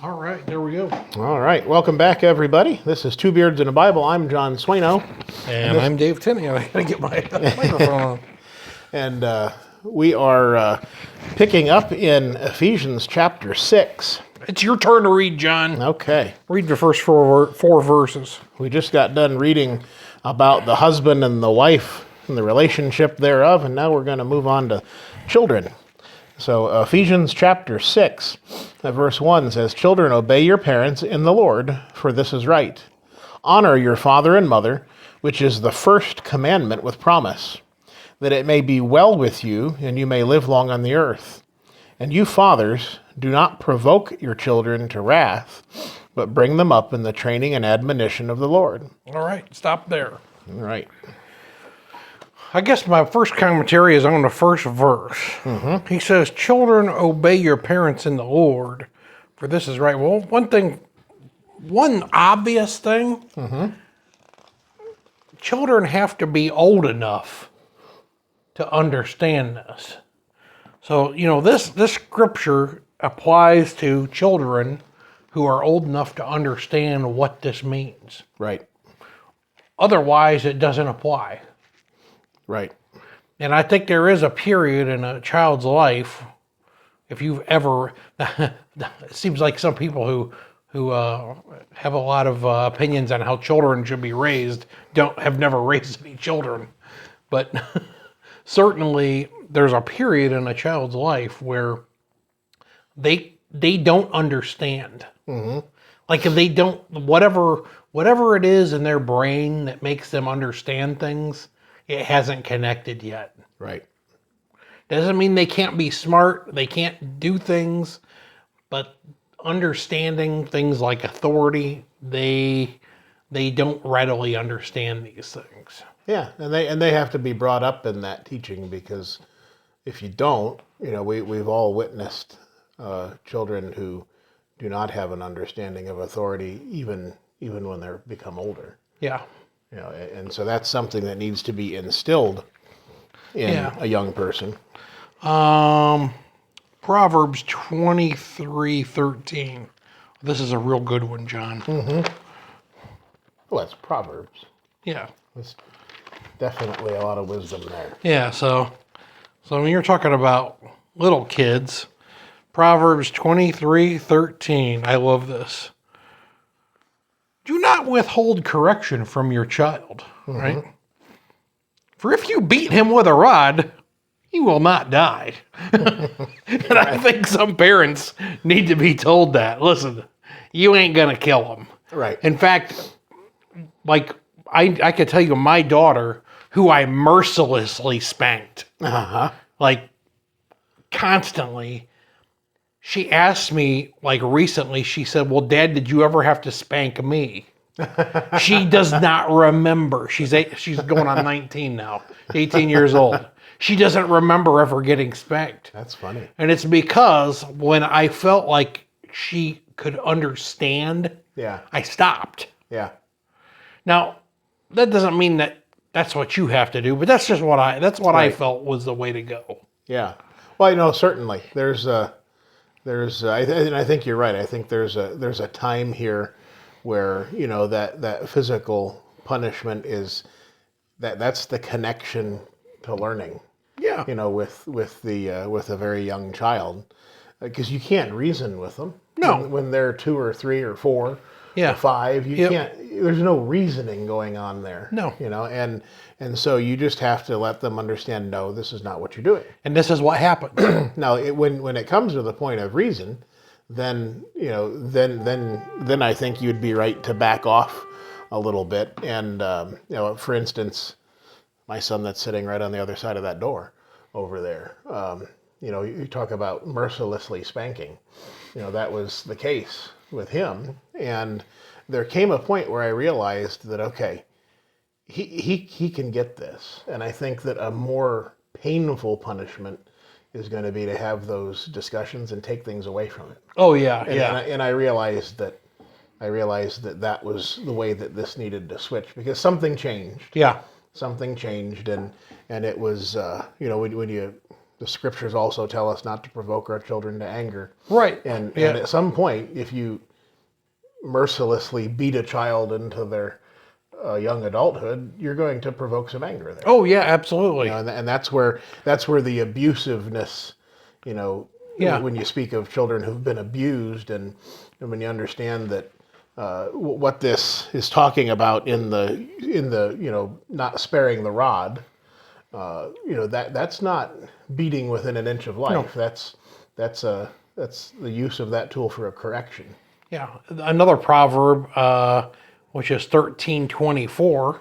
All right, there we go. All right, welcome back, everybody. This is Two Beards and a Bible. I'm John Swano, And I'm Dave Tinney. I gotta get my microphone on. and we are picking up in Ephesians Chapter 6. It's your turn to read, John. Okay, Read the first four verses. we just got done reading about the husband and the wife and the relationship thereof, and now we're going to move on to children. So Ephesians chapter 6, verse 1 says, "Children, obey your parents in the Lord, for this is right. Honor your father and mother, which is the first commandment with promise, that it may be well with you, and you may live long on the earth. And you fathers, do not provoke your children to wrath, but bring them up in the training and admonition of the Lord." All right, stop there. All right. I guess my first commentary is on the first verse. Mm-hmm. He says, "Children, obey your parents in the Lord, for this is right." Well, one obvious thing, children have to be old enough to understand this. So, this scripture applies to children who are old enough to understand what this means. Right. Otherwise, it doesn't apply. Right. And I think there is a period in a child's life, if you've ever, it seems like some people who have a lot of opinions on how children should be raised have never raised any children. But certainly there's a period in a child's life where they don't understand. Mm-hmm. Like if they don't, whatever it is in their brain that makes them understand things, it hasn't connected yet. Right. Doesn't mean they can't be smart, they can't do things, but understanding things like authority, they don't readily understand these things. Yeah, and they have to be brought up in that teaching, because if you don't, we've all witnessed children who do not have an understanding of authority, even when they're become older. Yeah. And so that's something that needs to be instilled in a young person. Proverbs 23:13. This is a real good one, John. Mm-hmm. Well, that's Proverbs. Yeah. There's definitely a lot of wisdom there. Yeah, so when you're talking about little kids, Proverbs 23:13. I love this. "Do not withhold correction from your child," right? "For if you beat him with a rod, he will not die." And I think some parents need to be told that. Listen, you ain't going to kill him. Right. In fact, like I could tell you my daughter, who I mercilessly spanked, like constantly, she asked me, like recently, she said, "Well, Dad, did you ever have to spank me?" She does not remember. She's going on 19 now, 18 years old. She doesn't remember ever getting spanked. That's funny. And it's because when I felt like she could understand, I stopped. Yeah. Now, that doesn't mean that that's what you have to do, but that's just what I felt was the way to go. Yeah. Well, certainly and I think you're right. I think there's a time here where that physical punishment is that's the connection to learning. Yeah. With a very young child, because you can't reason with them. No. When they're 2 or 3 or 4 or 5, you can't. There's no reasoning going on there. No. And so you just have to let them understand. No, this is not what you're doing. And this is what happened. Now, when it comes to the point of reason, then then I think you'd be right to back off a little bit. And for instance, my son that's sitting right on the other side of that door over there. You talk about mercilessly spanking. That was the case with him. And there came a point where I realized that, okay, he can get this. And I think that a more painful punishment is going to be to have those discussions and take things away from it. Oh yeah, And I realized that that was the way that this needed to switch, because something changed. Yeah. Something changed, and it was when the scriptures also tell us not to provoke our children to anger. Right. And Yeah. at some point, if you mercilessly beat a child into their young adulthood, you're going to provoke some anger there. Oh yeah, absolutely. And that's where the abusiveness, Yeah. when you speak of children who've been abused, and when you understand that what this is talking about in the not sparing the rod, that's not beating within an inch of life. No. That's the use of that tool for a correction. Yeah. Another proverb, which is 13:24,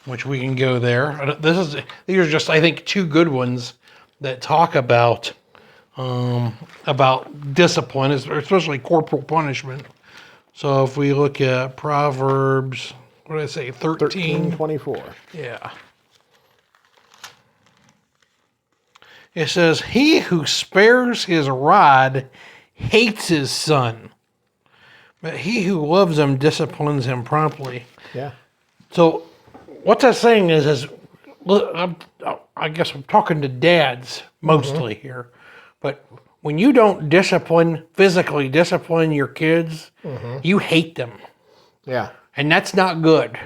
which we can go there. These are just, I think, two good ones that talk about discipline, especially corporal punishment. So if we look at Proverbs, what did I say, 13:24. Yeah. It says, "He who spares his rod hates his son, but he who loves him disciplines him promptly." Yeah. So what that's saying is look, I guess I'm talking to dads mostly here, but when you don't physically discipline your kids, you hate them, Yeah. and that's not good.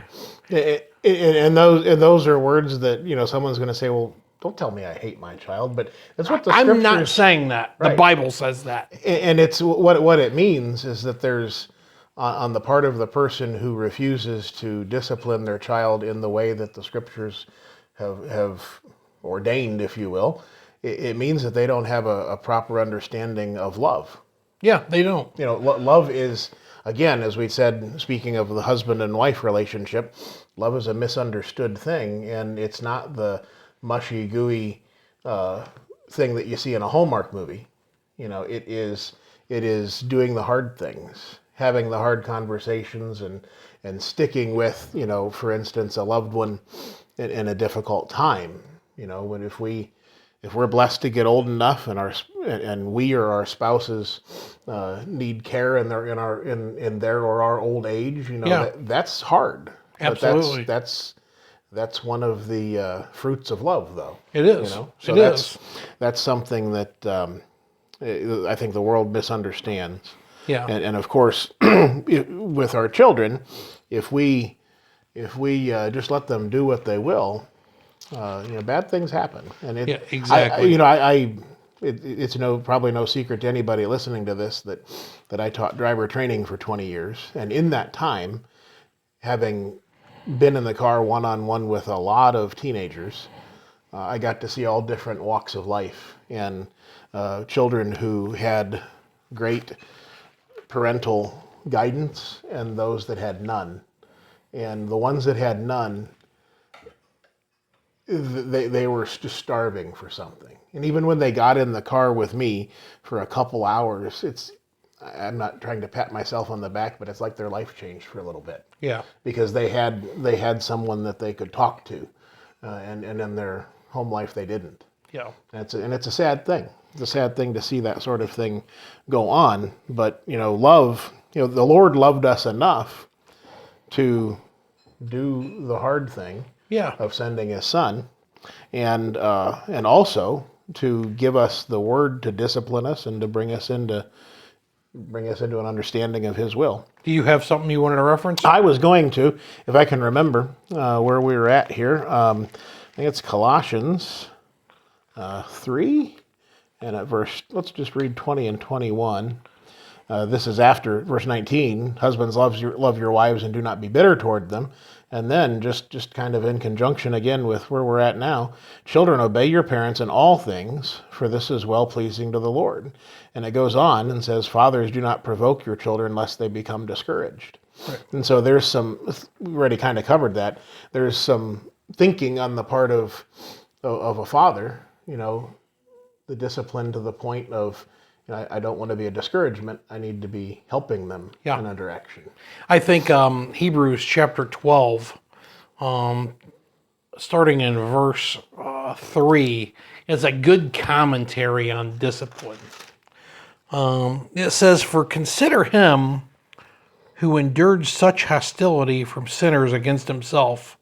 And those are words that someone's going to say, well, don't tell me I hate my child, but that's what the scriptures. I'm not saying that. The Right. Bible says that. And it's what it means is that there's on the part of the person who refuses to discipline their child in the way that the scriptures have ordained, if you will, it means that they don't have a proper understanding of love. Yeah, they don't. Love is, again, as we said, speaking of the husband and wife relationship, love is a misunderstood thing, and it's not the mushy, gooey thing that you see in a Hallmark movie. It is doing the hard things, having the hard conversations, and sticking with, for instance, a loved one in a difficult time. When if we're blessed to get old enough, and we or our spouses need care in their or our old age, Yeah. that's hard. Absolutely. But that's one of the fruits of love, though. It is. So It is. that's something that I think the world misunderstands. Yeah. And of course, with our children, if we just let them do what they will, bad things happen. And Yeah, exactly. it's probably no secret to anybody listening to this that I taught driver training for 20 years, and in that time, having been in the car one-on-one with a lot of teenagers, I got to see all different walks of life, and children who had great parental guidance and those that had none. And the ones that had none, they were just starving for something. And even when they got in the car with me for a couple hours, I'm not trying to pat myself on the back, but it's like their life changed for a little bit. Yeah. Because they had someone that they could talk to, and in their home life they didn't. Yeah. And it's a sad thing. It's a sad thing to see that sort of thing go on. But love. The Lord loved us enough to do the hard thing. Yeah. Of sending His Son, and also to give us the Word to discipline us and to bring us into an understanding of His will. Do you have something you wanted to reference? I was going to, if I can remember where we were at here. I think it's Colossians 3, and at let's just read 20 and 21. This is after verse 19. Husbands, love your wives and do not be bitter toward them. And then, just kind of in conjunction again with where we're at now, children, obey your parents in all things, for this is well-pleasing to the Lord. And it goes on and says, fathers, do not provoke your children lest they become discouraged. Right. And so we already kind of covered that. There's some thinking on the part of a father, the discipline to the point of, I don't want to be a discouragement. I need to be helping them in a direction. I think Hebrews Chapter 12, starting in verse 3, is a good commentary on discipline. It says, "For consider him who endured such hostility from sinners against himself,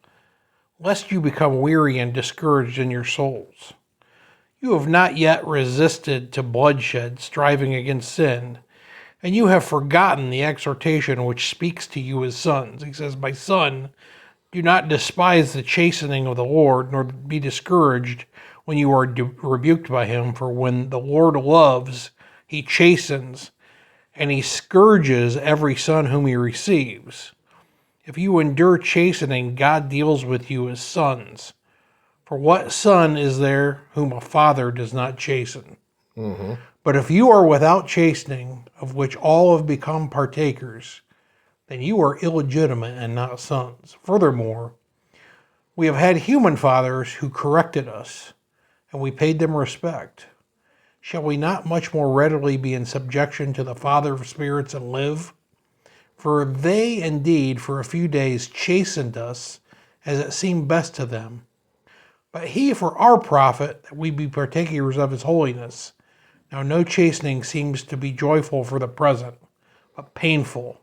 lest you become weary and discouraged in your souls. You have not yet resisted to bloodshed, striving against sin, and you have forgotten the exhortation which speaks to you as sons. He says, my son, do not despise the chastening of the Lord, nor be discouraged when you are rebuked by him. For when the Lord loves, he chastens, and he scourges every son whom he receives. If you endure chastening, God deals with you as sons. For what son is there whom a father does not chasten? Mm-hmm. But if you are without chastening, of which all have become partakers, then you are illegitimate and not sons. Furthermore, we have had human fathers who corrected us, and we paid them respect. Shall we not much more readily be in subjection to the Father of spirits and live? For they indeed for a few days chastened us as it seemed best to them. But he for our profit, that we be partakers of his holiness. Now no chastening seems to be joyful for the present, but painful.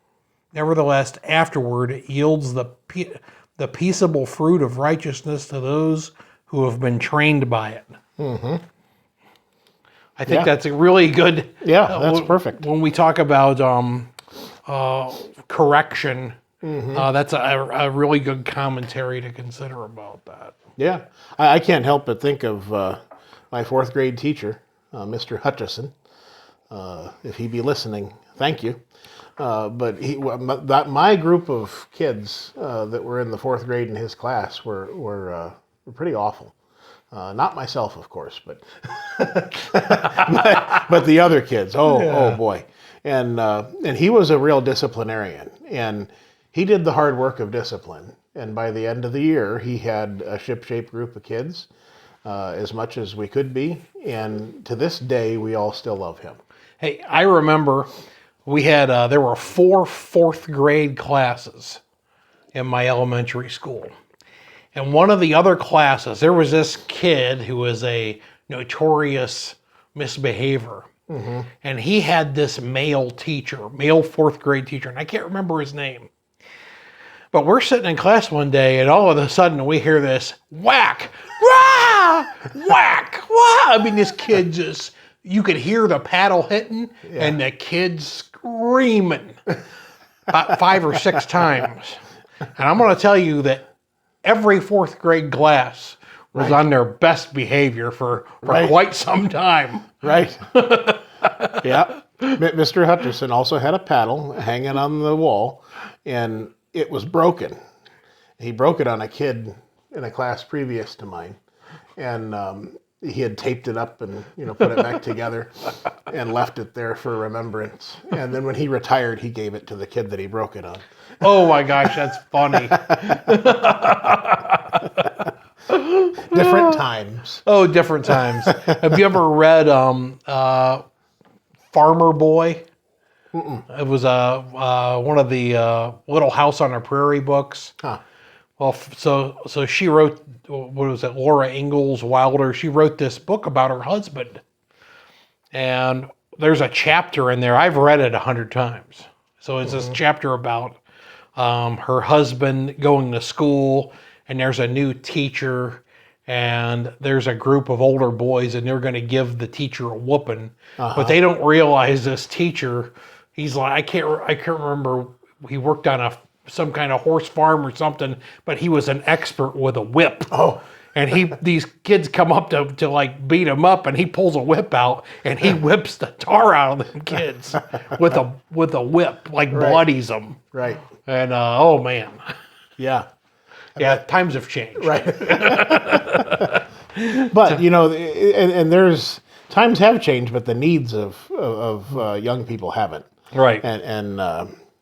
Nevertheless, afterward it yields the peaceable fruit of righteousness to those who have been trained by it. Mm-hmm. I think that's a really good... Yeah, that's perfect. When we talk about correction, that's a really good commentary to consider about that. Yeah. I can't help but think of my fourth grade teacher, Mr. Hutchison. If he be listening, thank you. But my group of kids that were in the fourth grade in his class were pretty awful. Not myself, of course, but but the other kids. Oh boy, and he was a real disciplinarian, and he did the hard work of discipline. And by the end of the year, he had a ship-shape group of kids, as much as we could be, and to this day, we all still love him. Hey, I remember we had there were 4 fourth grade classes in my elementary school. And one of the other classes, there was this kid who was a notorious misbehavior. Mm-hmm. And he had this male fourth grade teacher, and I can't remember his name. But we're sitting in class one day, and all of a sudden we hear this whack, wah, whack, wah. I mean, this kid just, you could hear the paddle hitting, and the kid screaming about 5 or 6 times. And I'm going to tell you that every fourth grade class was on their best behavior for quite some time. Right. Yeah. Mr. Hutchison also had a paddle hanging on the wall, and it was broken. He broke it on a kid in a class previous to mine. And he had taped it up and put it back together and left it there for remembrance. And then when he retired, he gave it to the kid that he broke it on. Oh my gosh, that's funny. Different times. Oh, different times. Have you ever read Farmer Boy? Mm-mm. It was one of the Little House on the Prairie books. Huh. Well, so she wrote, what was it, Laura Ingalls Wilder? She wrote this book about her husband. And there's a chapter in there, I've read it 100 times. So it's this chapter about her husband going to school, and there's a new teacher, and there's a group of older boys, and they're going to give the teacher a whooping. But they don't realize this teacher, he's like, I can't remember, he worked on some kind of horse farm or something, but he was an expert with a whip. Oh. And these kids come up to like beat him up, and he pulls a whip out, and he whips the tar out of them kids with a whip, like bloodies them. Right. And oh man. Yeah. Yeah, times have changed. Right. But and there's times have changed, but the needs of young people haven't. Right. And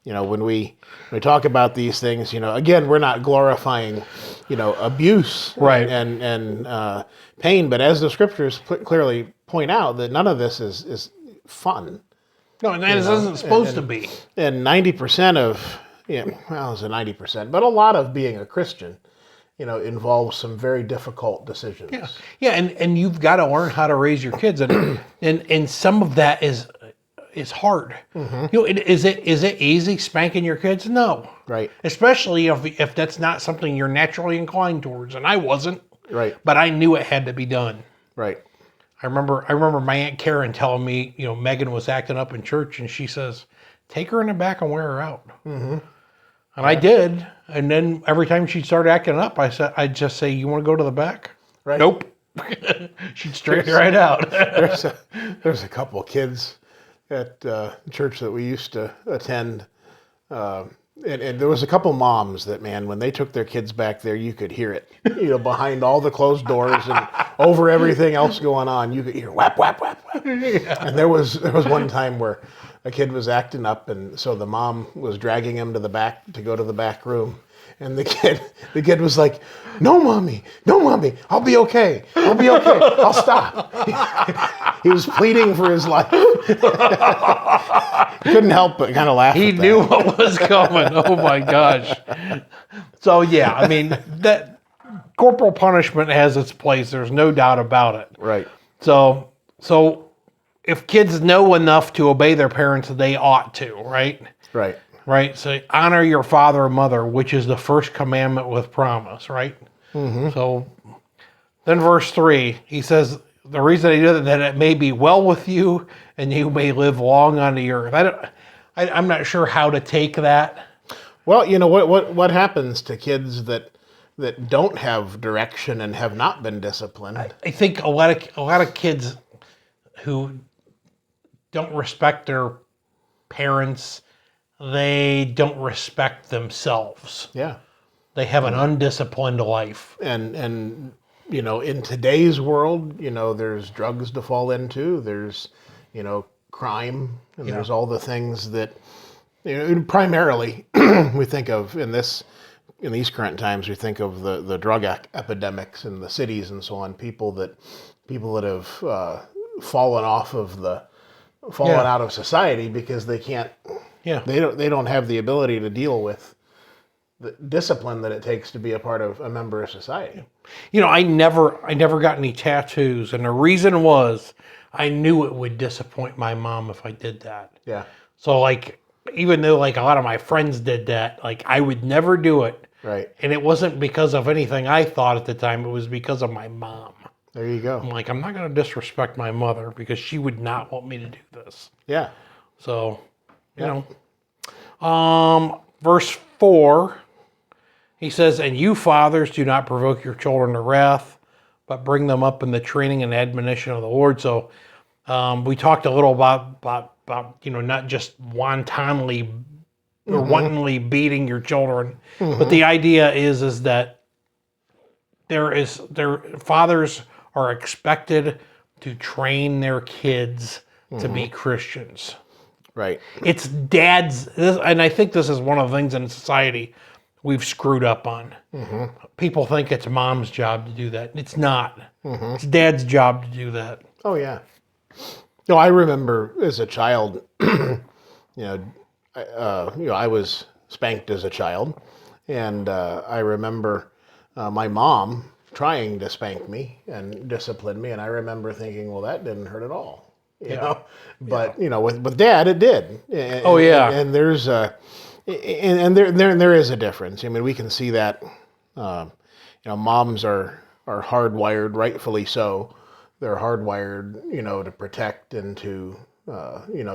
when we talk about these things, again, we're not glorifying, abuse and pain, but as the scriptures clearly point out, that none of this is fun. No, and that isn't supposed to be. And 90% of, it's a 90%, but a lot of being a Christian, involves some very difficult decisions. Yeah, and you've got to learn how to raise your kids, and some of that is hard. Mm-hmm. Is it easy spanking your kids? No. Right. Especially if that's not something you're naturally inclined towards, and I wasn't. Right. But I knew it had to be done. Right. I remember my Aunt Karen telling me, Megan was acting up in church, and she says, "Take her in the back and wear her out." Mm-hmm. And I did. And then every time she'd start acting up, I'd just say, "You want to go to the back?" Right. Nope. She'd straighten right out. There's a couple of kids at church that we used to attend. And there was a couple moms that, man, when they took their kids back there, you could hear it, behind all the closed doors and over everything else going on. You could hear whap, whap, whap, whap. Yeah. And there was one time where a kid was acting up, and so the mom was dragging him to go to the back room. And the kid was like, no, mommy, I'll be okay. I'll stop. He was pleading for his life. Couldn't help but kind of laugh. He knew what was coming. Oh my gosh. So yeah, I mean, that corporal punishment has its place. There's no doubt about it. Right. So if kids know enough to obey their parents, they ought to, right? Right. Right. So honor your father and mother, which is the first commandment with promise, right? Mm-hmm. So then verse 3, he says, the reason he did it, that it may be well with you and you may live long on the earth. I'm not sure how to take that. Well, what happens to kids that don't have direction and have not been disciplined? I think a lot of kids who don't respect their parents, they don't respect themselves. Yeah. They have an undisciplined life. And in today's world, there's drugs to fall into. There's, crime, and there's all the things that, primarily we think of in these current times. We think of the drug epidemics in the cities and so on. People that have fallen out of society because they can't. Yeah. They don't have the ability to deal with the discipline that it takes to be a part of a member of society. I never got any tattoos, and the reason was I knew it would disappoint my mom if I did that. Yeah. So even though a lot of my friends did that, I would never do it. Right. And it wasn't because of anything I thought at the time, it was because of my mom. There you go. I'm I'm not going to disrespect my mother because she would not want me to do this. Yeah. So, verse 4, he says, and you fathers do not provoke your children to wrath, but bring them up in the training and admonition of the Lord. So we talked a little about not just wantonly or wantonly beating your children, but the idea is that their fathers are expected to train their kids to be Christians. Right. It's dads, and I think this is one of the things in society we've screwed up on. Mm-hmm. People think it's mom's job to do that. It's not. Mm-hmm. It's dad's job to do that. Oh, yeah. No, I remember as a child, I was spanked as a child, and I remember my mom trying to spank me and discipline me, and I remember thinking, well, that didn't hurt at all. You know, but with Dad, it did. And, and there's there is a difference. I mean, we can see that. Moms are hardwired, rightfully so. They're hardwired, to protect and to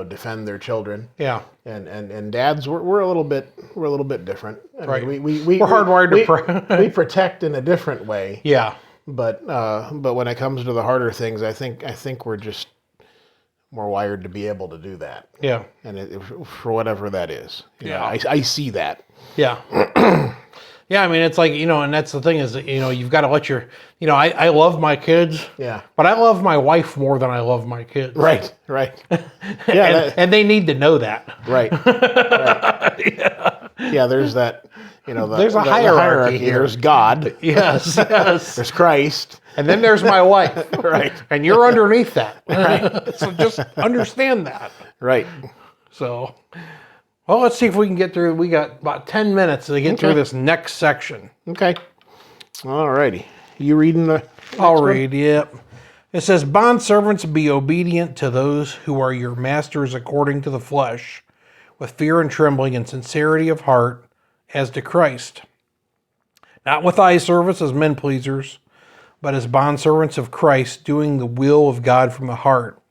defend their children. Yeah. And dads, we're a little bit different. I mean, we're hardwired we protect in a different way. Yeah. But when it comes to the harder things, I think we're just more wired to be able to do that. Yeah. And for whatever that is. I see that. Yeah. Yeah, I mean, it's and that's the thing is, you've got to let your, I love my kids. Yeah. But I love my wife more than I love my kids. Right. Yeah. and they need to know that. Right. Yeah, there's that, there's a hierarchy here. There's God. Yes. There's Christ. And then there's my wife. Right. And you're underneath that. Right. So just understand that. Right. So, well, let's see if we can get through. We got about 10 minutes to get through this next section. Okay. All righty. You reading the I'll read, yep. It says, bondservants, be obedient to those who are your masters according to the flesh, with fear and trembling and sincerity of heart, as to Christ. Not with eye service as men pleasers, but as bondservants of Christ, doing the will of God from the heart,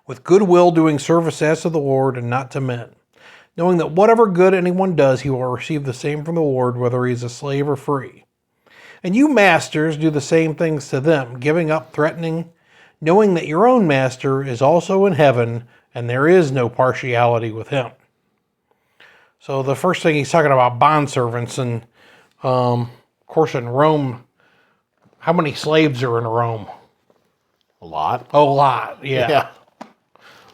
with good will doing service as to the Lord and not to men, knowing that whatever good anyone does, he will receive the same from the Lord, whether he is a slave or free. And you masters do the same things to them, giving up threatening, knowing that your own master is also in heaven, and there is no partiality with him. So the first thing he's talking about bondservants, and of course in Rome, how many slaves are in Rome? A lot. A lot, yeah.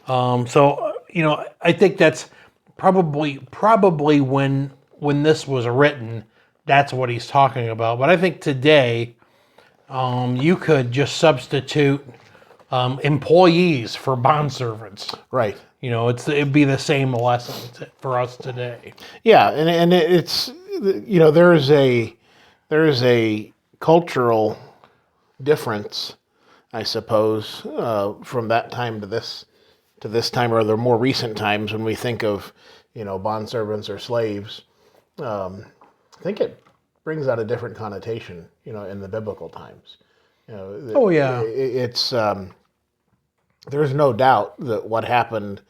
So I think that's probably when this was written, that's what he's talking about. But I think today, you could just substitute employees for bondservants. Right. It'd be the same lesson for us today. Yeah, and it's there is a cultural difference, I suppose, from that time to this time, or the more recent times when we think of bondservants or slaves. I think it brings out a different connotation, in the biblical times. Oh yeah, it's there's no doubt that what happened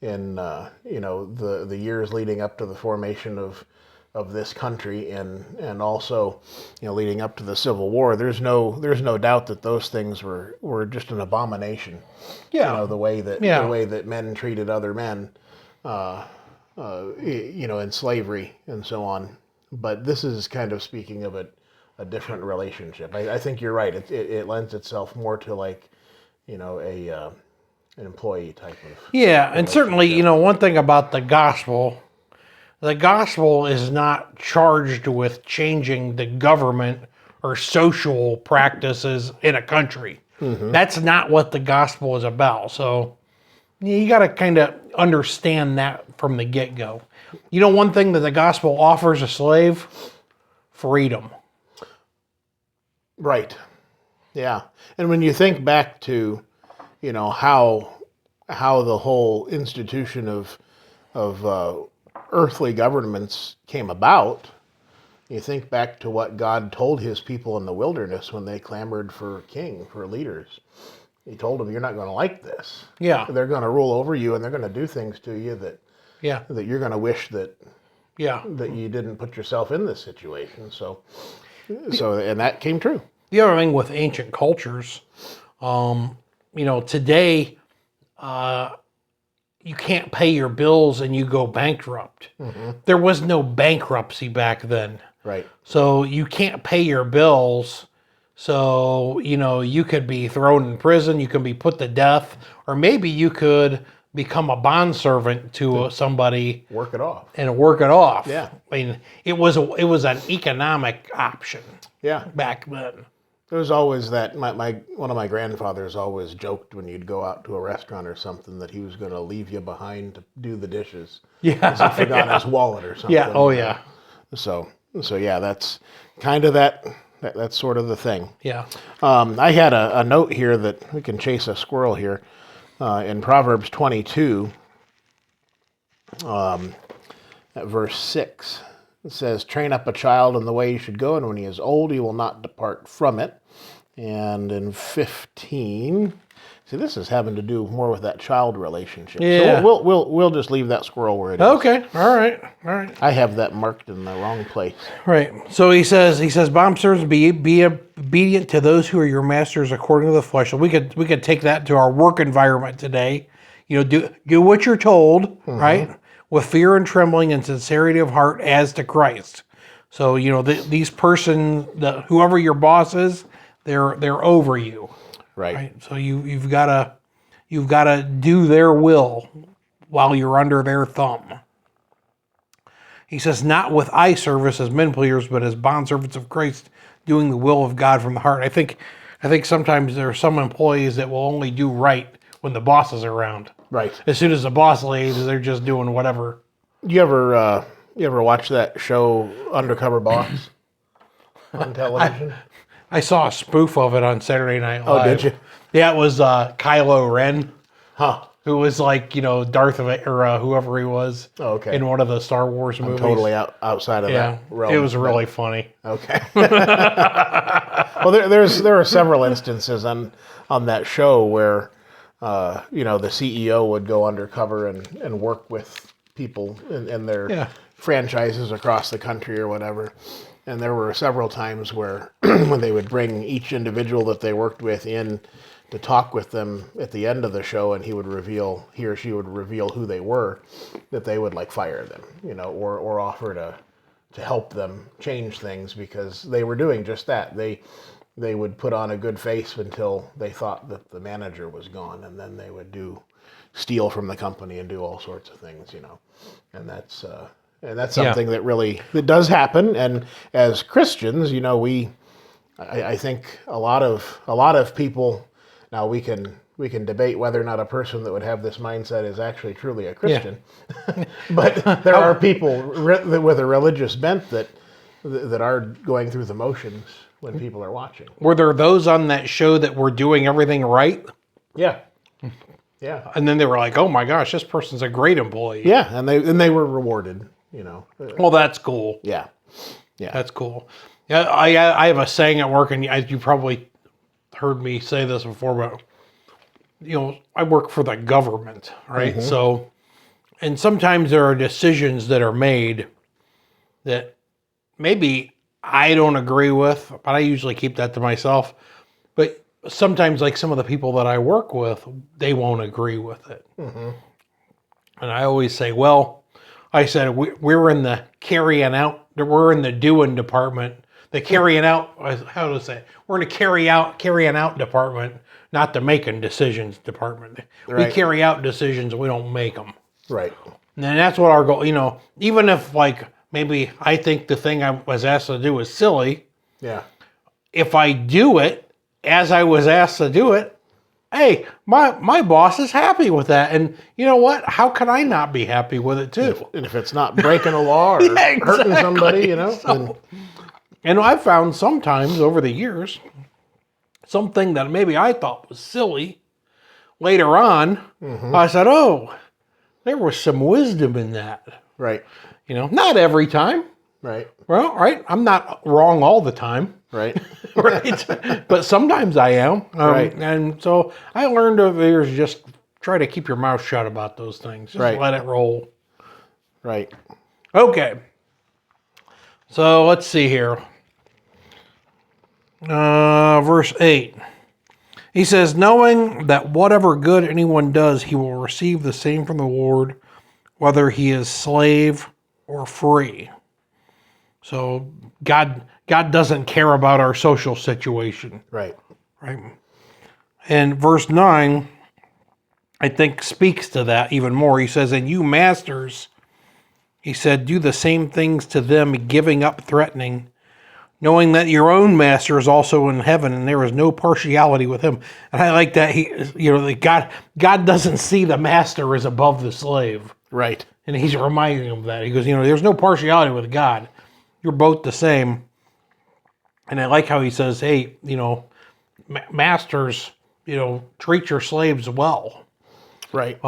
in the years leading up to the formation of this country, and also leading up to the Civil War, there's no doubt that those things were just an abomination. Yeah, the way that men treated other men, in slavery and so on. But this is kind of speaking of a different relationship. I think you're right. It lends itself more to an employee type of. Yeah, and certainly, one thing about the gospel is not charged with changing the government or social practices in a country. Mm-hmm. That's not what the gospel is about. So you got to kind of understand that from the get-go. One thing that the gospel offers a slave? Freedom. Right. Yeah. And when you think back to, how the whole institution of earthly governments came about, you think back to what God told his people in the wilderness when they clamored for a king, for leaders. He told them, you're not going to like this. Yeah. They're going to rule over you, and they're going to do things to you that you're going to wish that you didn't put yourself in this situation. So and that came true. The other thing with ancient cultures, today, you can't pay your bills and you go bankrupt. Mm-hmm. There was no bankruptcy back then. Right. So you can't pay your bills. So, you could be thrown in prison, you can be put to death, or maybe you could become a bondservant to somebody. Work it off. And work it off. Yeah. I mean, it was an economic option. Yeah. Back then. There was always that. One of my grandfathers always joked when you'd go out to a restaurant or something that he was going to leave you behind to do the dishes. Yeah. Because he forgot his wallet or something. Yeah. Oh yeah. So yeah, that's kind of that's sort of the thing. Yeah. I had a note here that we can chase a squirrel here. In Proverbs 22, at verse 6, it says, train up a child in the way he should go, and when he is old, he will not depart from it. And in 15, see, this is having to do more with that child relationship. Yeah. So we'll just leave that squirrel where it is. Okay. All right. I have that marked in the wrong place. Right. So he says, bondservants, be obedient to those who are your masters according to the flesh. So we could take that to our work environment today. Do what you're told, mm-hmm. right? With fear and trembling and sincerity of heart as to Christ. So, these whoever your boss is, they're over you. Right. So you've got to do their will while you're under their thumb. He says, not with eye service as men pleasers, but as bondservants of Christ, doing the will of God from the heart. I think sometimes there are some employees that will only do right when the boss is around. Right. As soon as the boss leaves, they're just doing whatever. You ever watch that show Undercover Boss on television? I saw a spoof of it on Saturday Night Live. Oh, did you? Yeah, it was Kylo Ren. Huh. who was like, Darth Vader, or whoever he was Oh, okay. in one of the Star Wars movies. Totally outside of Yeah, that realm. it was really funny. Okay. Well, there are several instances on that show where, the CEO would go undercover and work with people in their franchises across the country or whatever. And there were several times where when they would bring each individual that they worked with in to talk with them at the end of the show, and he or she would reveal who they were, that they would like fire them, or offer to help them change things because they were doing just that. They would put on a good face until they thought that the manager was gone, and then they would steal from the company and do all sorts of things, and that's something that does happen. And as Christians, I think a lot of people. Now we can debate whether or not a person that would have this mindset is actually truly a Christian, but there are people with a religious bent that are going through the motions when people are watching. Were there those on that show that were doing everything right? Yeah. And then they were like, "Oh my gosh, this person's a great employee." Yeah, and they were rewarded. Well, that's cool. Yeah. That's cool. Yeah, I have a saying at work, and you probably heard me say this before, but I work for the government, right? Mm-hmm. So, and sometimes there are decisions that are made that maybe I don't agree with, but I usually keep that to myself. But sometimes, like some of the people that I work with, they won't agree with it. Mm-hmm. And I always say, well, I said, we're in the carrying out, we're in the doing department. The carrying out, how to say it? We're in the carrying out department, not the making decisions department. Right. We carry out decisions, we don't make them. Right. And that's what our goal, even if like maybe I think the thing I was asked to do is silly. Yeah. If I do it as I was asked to do it, hey, my boss is happy with that. And you know what? How can I not be happy with it too? And if it's not breaking a law or hurting somebody, then... And I've found sometimes over the years, something that maybe I thought was silly, later on, I said, oh, there was some wisdom in that. Right. Not every time. Right. Well, right. I'm not wrong all the time. Right. Right. But sometimes I am. Right. And so I learned over the years, just try to keep your mouth shut about those things. Just let it roll. Right. Okay. So let's see here. Verse 8. He says, knowing that whatever good anyone does, he will receive the same from the Lord, whether he is slave or free. So God doesn't care about our social situation. Right. Right. And verse 9, I think, speaks to that even more. He says, and you masters, he said, do the same things to them, giving up threatening, knowing that your own master is also in heaven, and there is no partiality with him. And I like that God doesn't see the master as above the slave. Right. And he's reminding him of that. He goes, there's no partiality with God. You're both the same. And I like how he says, hey, masters, treat your slaves well. Right.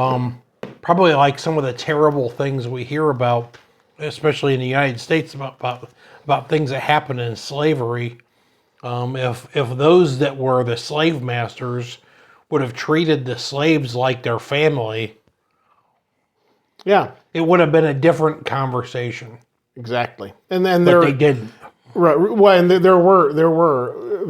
Probably like some of the terrible things we hear about, especially in the United States, about things that happen in slavery. If those that were the slave masters would have treated the slaves like their family, yeah, it would have been a different conversation. Exactly. And then But they didn't. Right. Well, and there were.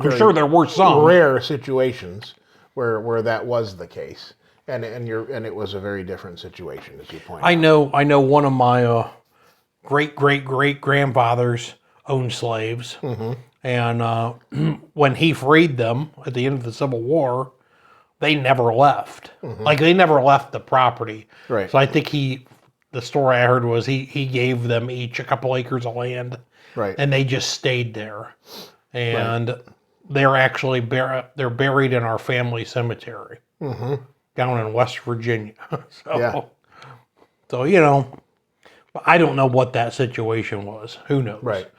I'm sure there were some rare situations where that was the case, and it was a very different situation, as you point out. I know one of my great grandfathers owned slaves, and when he freed them at the end of the Civil War, they never left. Like they never left the property. Right. So I think the story I heard was he gave them each a couple acres of land. Right. And they just stayed there, and they're actually they're buried in our family cemetery down in West Virginia. So I don't know what that situation was. Who knows? Right.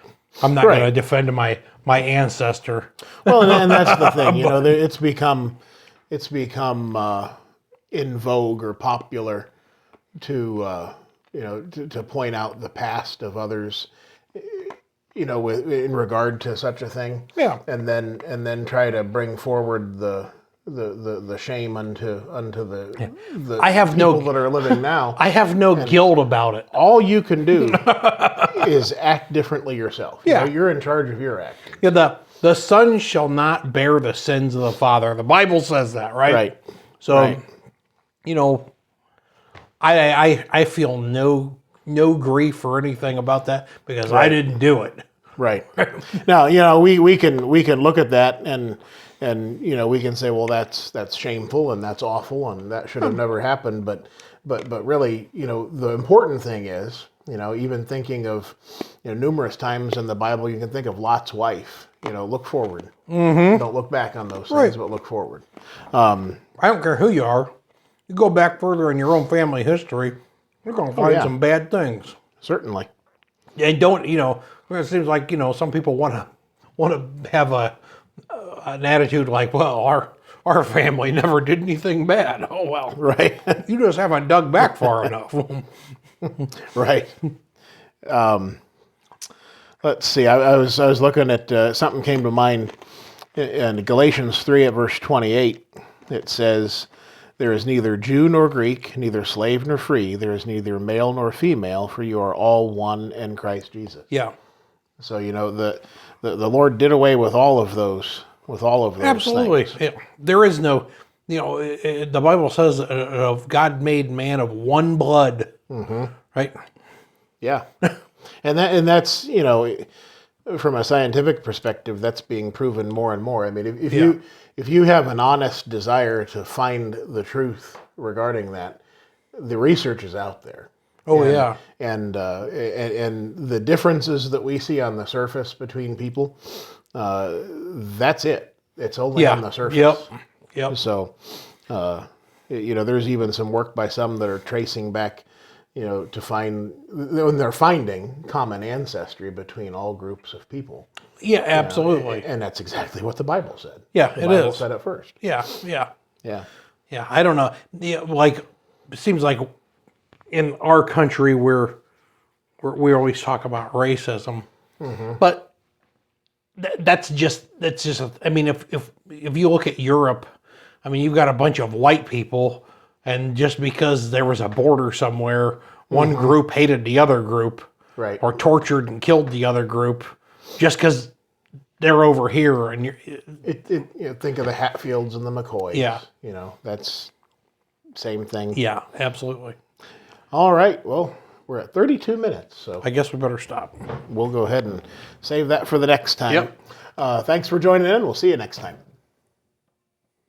I'm not going to defend my ancestor. Well, and that's the thing. It's become in vogue or popular to to point out the past of others, in regard to such a thing. Yeah. And then try to bring forward the shame unto the I have people that are living now. I have no guilt about it. All you can do is act differently yourself. Yeah. You're in charge of your act. Yeah, the son shall not bear the sins of the father. The Bible says that, right? Right. So, Right. I feel no grief or anything about that because I didn't do it. Right. Now, we can look at that and we can say, well, that's shameful and that's awful and that should have never happened. But really, the important thing is, even thinking of, numerous times in the Bible, you can think of Lot's wife. Look forward. Mm-hmm. Don't look back on those things, but look forward. I don't care who you are. You go back further in your own family history, you're going to find some bad things. Certainly. And don't, it seems like, some people want to have an attitude like, well, our family never did anything bad. Oh, well. Right. You just haven't dug back far enough. Right. Let's see. I was looking at something came to mind in Galatians 3 at verse 28. It says, "There is neither Jew nor Greek, neither slave nor free. There is neither male nor female, for you are all one in Christ Jesus." Yeah. So the Lord did away with all of those. Absolutely. Things. Yeah. There is no, the Bible says of God made man of one blood, right? Yeah, and that's from a scientific perspective, that's being proven more and more. I mean, if you have an honest desire to find the truth regarding that, the research is out there. Oh, and the differences that we see on the surface between people, that's it. It's only on the surface. Yep. So, there's even some work by some that are tracing back, to find when they're finding common ancestry between all groups of people. Yeah, absolutely. And that's exactly what the Bible said. Yeah, the Bible is. said it first. Yeah. Yeah. I don't know. Yeah, like it seems like in our country we always talk about racism, but that's just. I mean, if you look at Europe, I mean, you've got a bunch of white people, and just because there was a border somewhere, one group hated the other group, Right. or tortured and killed the other group, just because they're over here, and Think of the Hatfields and the McCoys. Yeah. That's same thing. yeah, absolutely. All right. Well, we're at 32 minutes, so I guess we better stop. we'll go ahead and save that for the next time. Yep. Thanks for joining in. We'll see you next time.